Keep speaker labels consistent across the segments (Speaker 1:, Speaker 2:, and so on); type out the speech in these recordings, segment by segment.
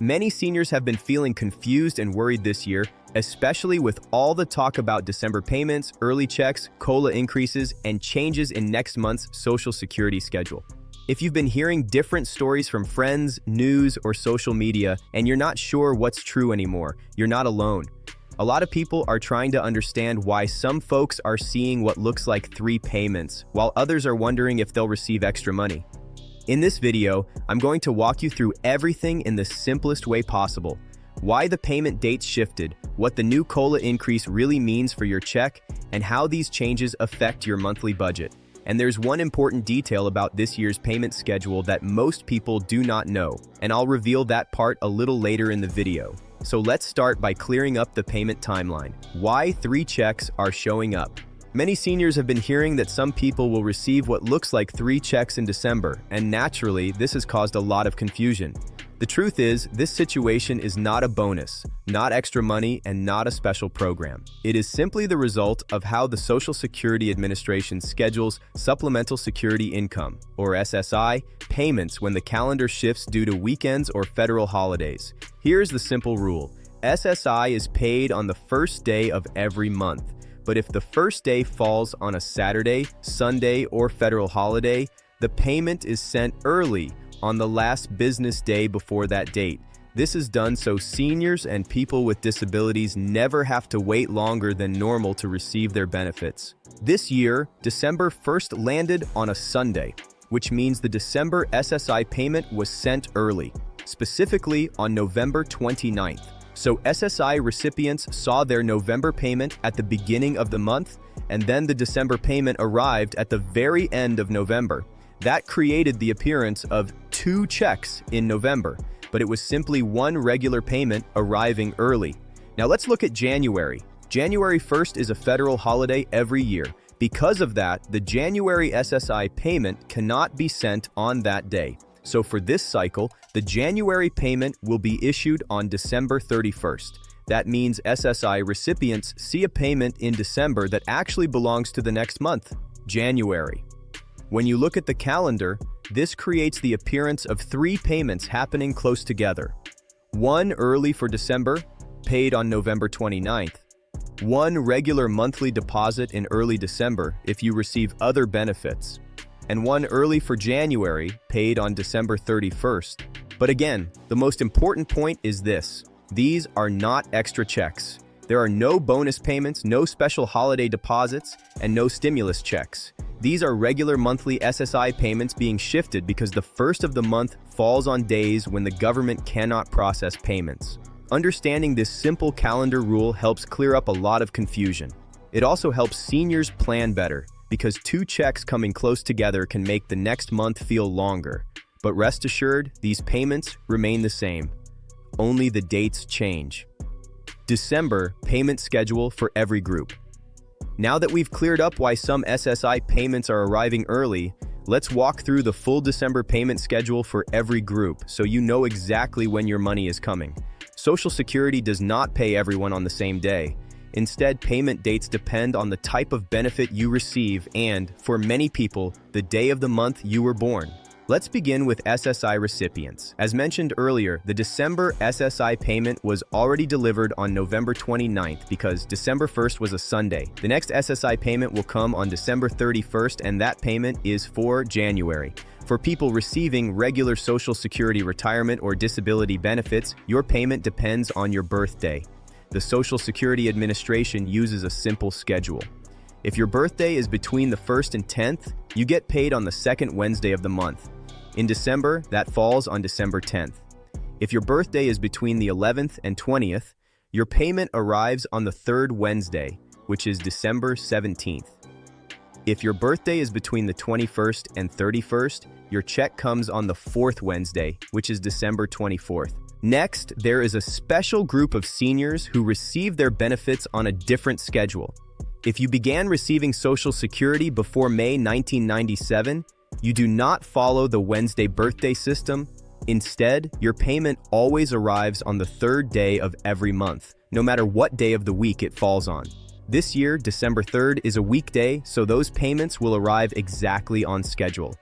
Speaker 1: Many seniors have been feeling confused and worried this year, especially with all the talk about December payments, early checks, COLA increases, and changes in next month's Social Security schedule. If you've been hearing different stories from friends, news, or social media, and you're not sure what's true anymore, you're not alone. A lot of people are trying to understand why some folks are seeing what looks like 3 payments, while others are wondering if they'll receive extra money. In this video, I'm going to walk you through everything in the simplest way possible. Why the payment dates shifted, what the new COLA increase really means for your check, and how these changes affect your monthly budget. And there's one important detail about this year's payment schedule that most people do not know, and I'll reveal that part a little later in the video. So let's start by clearing up the payment timeline. Why 3 checks are showing up. Many seniors have been hearing that some people will receive what looks like 3 checks in December, and naturally, this has caused a lot of confusion. The truth is, this situation is not a bonus, not extra money, and not a special program. It is simply the result of how the Social Security Administration schedules Supplemental Security Income, or SSI, payments when the calendar shifts due to weekends or federal holidays. Here's the simple rule. SSI is paid on the first day of every month. But if the first day falls on a Saturday, Sunday, or federal holiday, the payment is sent early on the last business day before that date. This is done so seniors and people with disabilities never have to wait longer than normal to receive their benefits. This year, December 1st landed on a Sunday, which means the December SSI payment was sent early, specifically on November 29th. So SSI recipients saw their November payment at the beginning of the month, and then the December payment arrived at the very end of November. That created the appearance of 2 checks in November, but it was simply 1 regular payment arriving early. Now let's look at January. January 1st is a federal holiday every year. Because of that, the January SSI payment cannot be sent on that day. So for this cycle, the January payment will be issued on December 31st. That means SSI recipients see a payment in December that actually belongs to the next month, January. When you look at the calendar, this creates the appearance of 3 payments happening close together. 1 early for December, paid on November 29th. 1 regular monthly deposit in early December if you receive other benefits. And 1 early for January, paid on December 31st. But again, the most important point is this. These are not extra checks. There are no bonus payments, no special holiday deposits, and no stimulus checks. These are regular monthly SSI payments being shifted because the first of the month falls on days when the government cannot process payments. Understanding this simple calendar rule helps clear up a lot of confusion. It also helps seniors plan better, because 2 checks coming close together can make the next month feel longer. But rest assured, these payments remain the same. Only the dates change. December payment schedule for every group. Now that we've cleared up why some SSI payments are arriving early, let's walk through the full December payment schedule for every group so you know exactly when your money is coming. Social Security does not pay everyone on the same day. Instead, payment dates depend on the type of benefit you receive and, for many people, the day of the month you were born. Let's begin with SSI recipients. As mentioned earlier, the December SSI payment was already delivered on November 29th because December 1st was a Sunday. The next SSI payment will come on December 31st, and that payment is for January. For people receiving regular Social Security retirement or disability benefits, your payment depends on your birthday. The Social Security Administration uses a simple schedule. If your birthday is between the 1st and 10th, you get paid on the 2nd Wednesday of the month. In December, that falls on December 10th. If your birthday is between the 11th and 20th, your payment arrives on the 3rd Wednesday, which is December 17th. If your birthday is between the 21st and 31st, your check comes on the 4th Wednesday, which is December 24th. Next, there is a special group of seniors who receive their benefits on a different schedule. If you began receiving Social Security before May 1997, you do not follow the Wednesday birthday system. Instead, your payment always arrives on the 3rd day of every month, no matter what day of the week it falls on. This year, December 3rd is a weekday, so those payments will arrive exactly on schedule.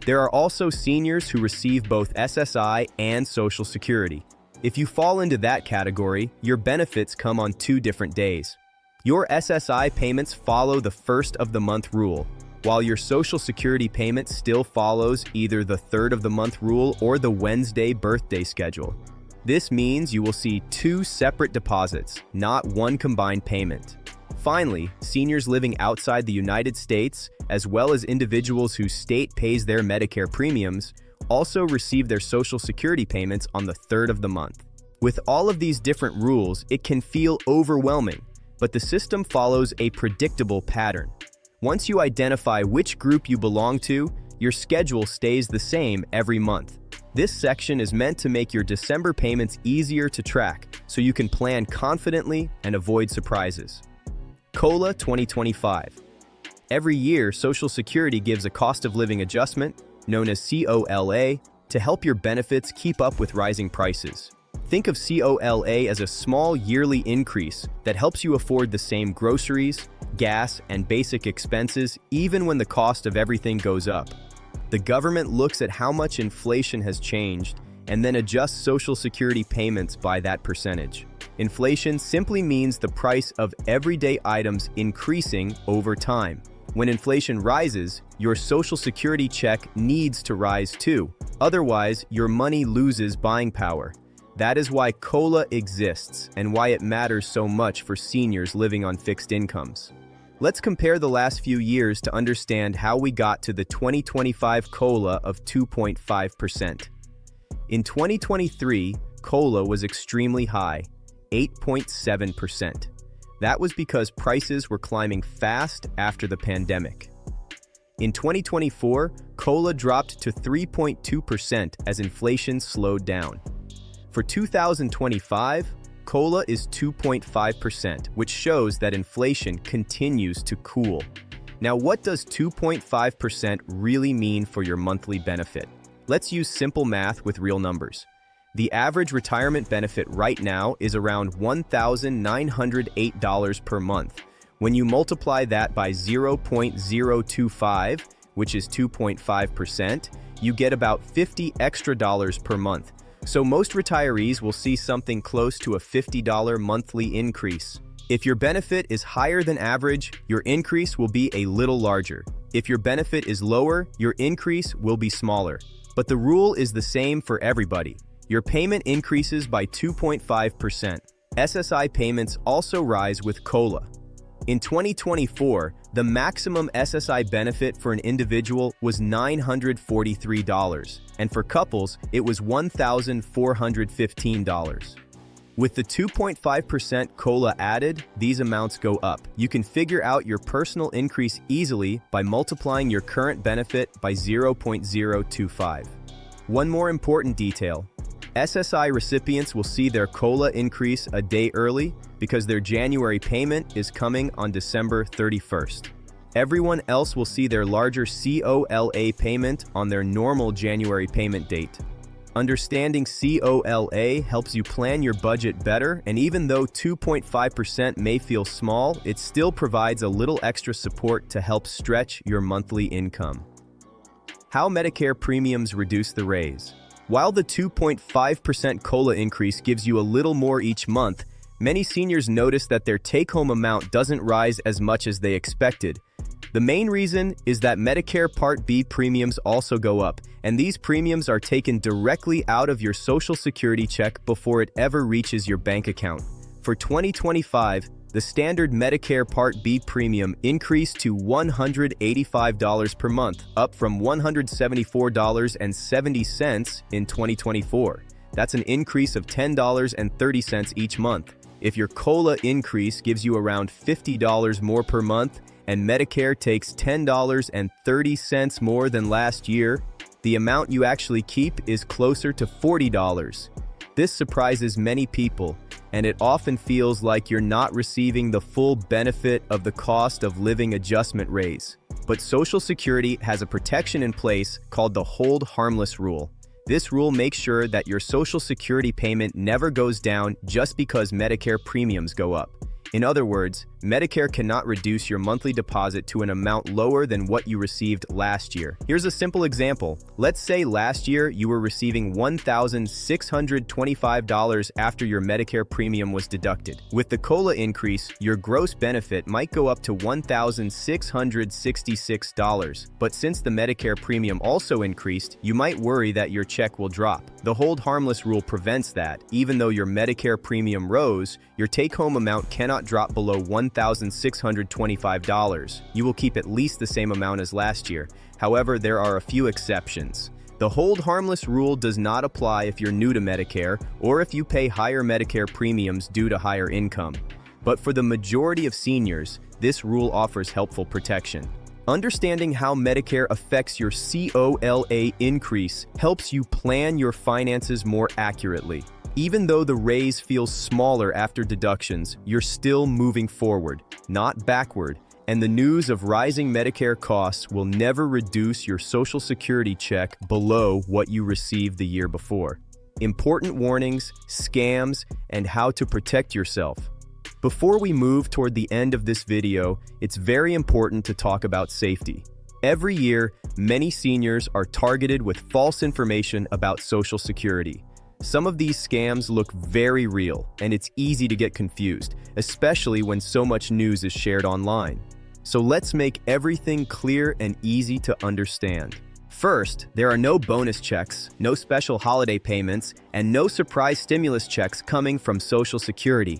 Speaker 1: There are also seniors who receive both SSI and Social Security. If you fall into that category, your benefits come on 2 different days. Your SSI payments follow the first of the month rule, while your Social Security payment still follows either the third of the month rule or the Wednesday birthday schedule. This means you will see 2 separate deposits, not one combined payment. Finally, seniors living outside the United States, as well as individuals whose state pays their Medicare premiums, also receive their Social Security payments on the third of the month. With all of these different rules, it can feel overwhelming, but the system follows a predictable pattern. Once you identify which group you belong to, your schedule stays the same every month. This section is meant to make your December payments easier to track, so you can plan confidently and avoid surprises. COLA 2025. Every year, Social Security gives a cost of living adjustment, known as COLA, to help your benefits keep up with rising prices. Think of COLA as a small yearly increase that helps you afford the same groceries, gas, and basic expenses even when the cost of everything goes up. The government looks at how much inflation has changed and then adjusts Social Security payments by that percentage. Inflation simply means the price of everyday items increasing over time. When inflation rises, your Social Security check needs to rise too. Otherwise, your money loses buying power. That is why COLA exists and why it matters so much for seniors living on fixed incomes. Let's compare the last few years to understand how we got to the 2025 COLA of 2.5%. In 2023, COLA was extremely high, 8.7%. That was because prices were climbing fast after the pandemic. In 2024, COLA dropped to 3.2% as inflation slowed down. For 2025, COLA is 2.5%, which shows that inflation continues to cool. Now, what does 2.5% really mean for your monthly benefit? Let's use simple math with real numbers. The average retirement benefit right now is around $1,908 per month. When you multiply that by 0.025, which is 2.5%, you get about $50 extra per month. So most retirees will see something close to a $50 monthly increase. If your benefit is higher than average, your increase will be a little larger. If your benefit is lower, your increase will be smaller. But the rule is the same for everybody. Your payment increases by 2.5%. SSI payments also rise with COLA. In 2024, the maximum SSI benefit for an individual was $943, and for couples, it was $1,415. With the 2.5% COLA added, these amounts go up. You can figure out your personal increase easily by multiplying your current benefit by 0.025. One more important detail. SSI recipients will see their COLA increase a day early because their January payment is coming on December 31st. Everyone else will see their larger COLA payment on their normal January payment date. Understanding COLA helps you plan your budget better, and even though 2.5% may feel small, it still provides a little extra support to help stretch your monthly income. How Medicare premiums reduce the raise. While the 2.5% COLA increase gives you a little more each month, many seniors notice that their take-home amount doesn't rise as much as they expected. The main reason is that Medicare Part B premiums also go up, and these premiums are taken directly out of your Social Security check before it ever reaches your bank account. For 2025, the standard Medicare Part B premium increased to $185 per month, up from $174.70 in 2024. That's an increase of $10.30 each month. If your COLA increase gives you around $50 more per month, and Medicare takes $10.30 more than last year, the amount you actually keep is closer to $40. This surprises many people, and it often feels like you're not receiving the full benefit of the cost of living adjustment raise. But Social Security has a protection in place called the Hold Harmless Rule. This rule makes sure that your Social Security payment never goes down just because Medicare premiums go up. In other words, Medicare cannot reduce your monthly deposit to an amount lower than what you received last year. Here's a simple example. Let's say last year you were receiving $1,625 after your Medicare premium was deducted. With the COLA increase, your gross benefit might go up to $1,666. But since the Medicare premium also increased, you might worry that your check will drop. The hold harmless rule prevents that. Even though your Medicare premium rose, your take-home amount cannot drop below $1,625. You will keep at least the same amount as last year. However, there are a few exceptions. The hold harmless rule does not apply if you're new to Medicare or if you pay higher Medicare premiums due to higher income. But for the majority of seniors, this rule offers helpful protection. Understanding how Medicare affects your COLA increase helps you plan your finances more accurately. Even though the raise feels smaller after deductions, you're still moving forward, not backward, and the news of rising Medicare costs will never reduce your Social Security check below what you received the year before. Important warnings, scams, and how to protect yourself. Before we move toward the end of this video, it's very important to talk about safety. Every year, many seniors are targeted with false information about Social Security. Some of these scams look very real, and it's easy to get confused, especially when so much news is shared online. So let's make everything clear and easy to understand. First, there are no bonus checks, no special holiday payments, and no surprise stimulus checks coming from Social Security.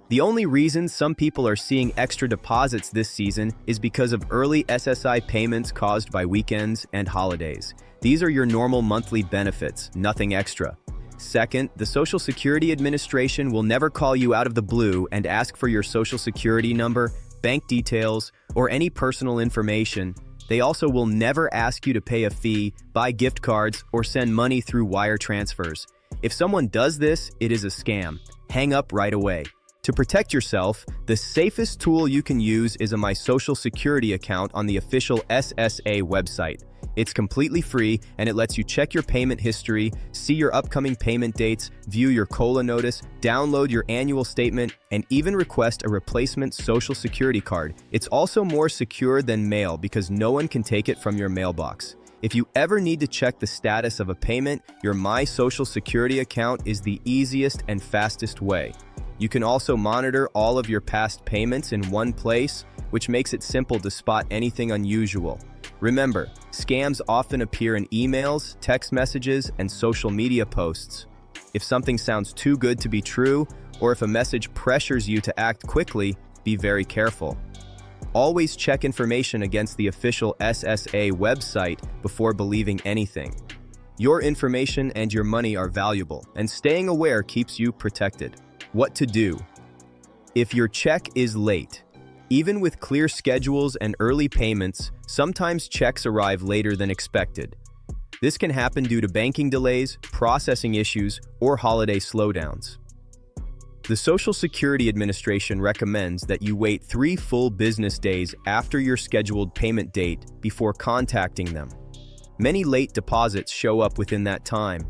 Speaker 1: The only reason some people are seeing extra deposits this season is because of early SSI payments caused by weekends and holidays. These are your normal monthly benefits, nothing extra. Second, the Social Security Administration will never call you out of the blue and ask for your Social Security number, bank details, or any personal information. They also will never ask you to pay a fee, buy gift cards, or send money through wire transfers. If someone does this, it is a scam. Hang up right away. To protect yourself, the safest tool you can use is a My Social Security account on the official SSA website. It's completely free and it lets you check your payment history, see your upcoming payment dates, view your COLA notice, download your annual statement, and even request a replacement Social Security card. It's also more secure than mail because no one can take it from your mailbox. If you ever need to check the status of a payment, your My Social Security account is the easiest and fastest way. You can also monitor all of your past payments in one place, which makes it simple to spot anything unusual. Remember, scams often appear in emails, text messages, and social media posts. If something sounds too good to be true, or if a message pressures you to act quickly, be very careful. Always check information against the official SSA website before believing anything. Your information and your money are valuable, and staying aware keeps you protected. What to do? If your check is late, even with clear schedules and early payments, sometimes checks arrive later than expected. This can happen due to banking delays, processing issues, or holiday slowdowns. The Social Security Administration recommends that you wait 3 full business days after your scheduled payment date before contacting them. Many late deposits show up within that time.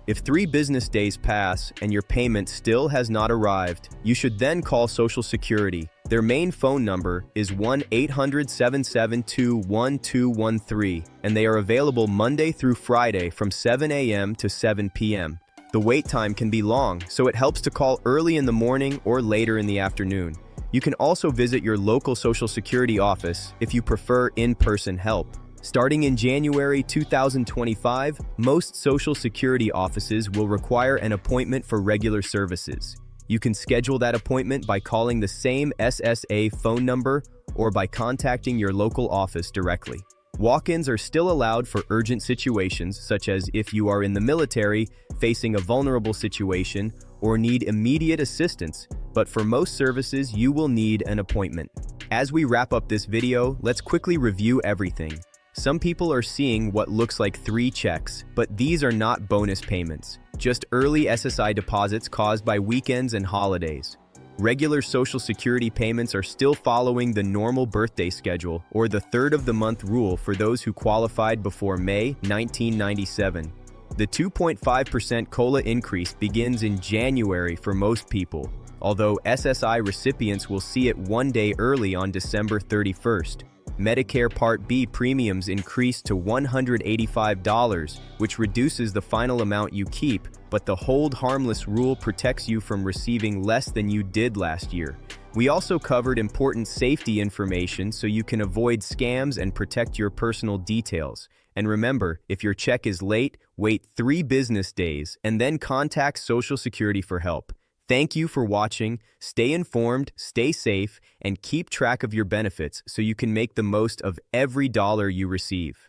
Speaker 1: If 3 business days pass and your payment still has not arrived, you should then call Social Security. Their main phone number is 1-800-772-1213, and they are available Monday through Friday from 7 a.m. to 7 p.m. The wait time can be long, so it helps to call early in the morning or later in the afternoon. You can also visit your local Social Security office if you prefer in-person help. Starting in January 2025, most Social Security offices will require an appointment for regular services. You can schedule that appointment by calling the same SSA phone number or by contacting your local office directly. Walk-ins are still allowed for urgent situations, such as if you are in the military, facing a vulnerable situation, or need immediate assistance, but for most services, you will need an appointment. As we wrap up this video, let's quickly review everything. Some people are seeing what looks like 3 checks, but these are not bonus payments, just early SSI deposits caused by weekends and holidays. Regular Social Security payments are still following the normal birthday schedule or the third of the month rule for those who qualified before May 1997. The 2.5% COLA increase begins in January for most people. although SSI recipients will see it 1 day early on December 31st. Medicare Part B premiums increased to $185, which reduces the final amount you keep, but the hold harmless rule protects you from receiving less than you did last year. We also covered important safety information so you can avoid scams and protect your personal details. And remember, if your check is late, wait 3 business days and then contact Social Security for help. Thank you for watching. Stay informed, stay safe, and keep track of your benefits so you can make the most of every dollar you receive.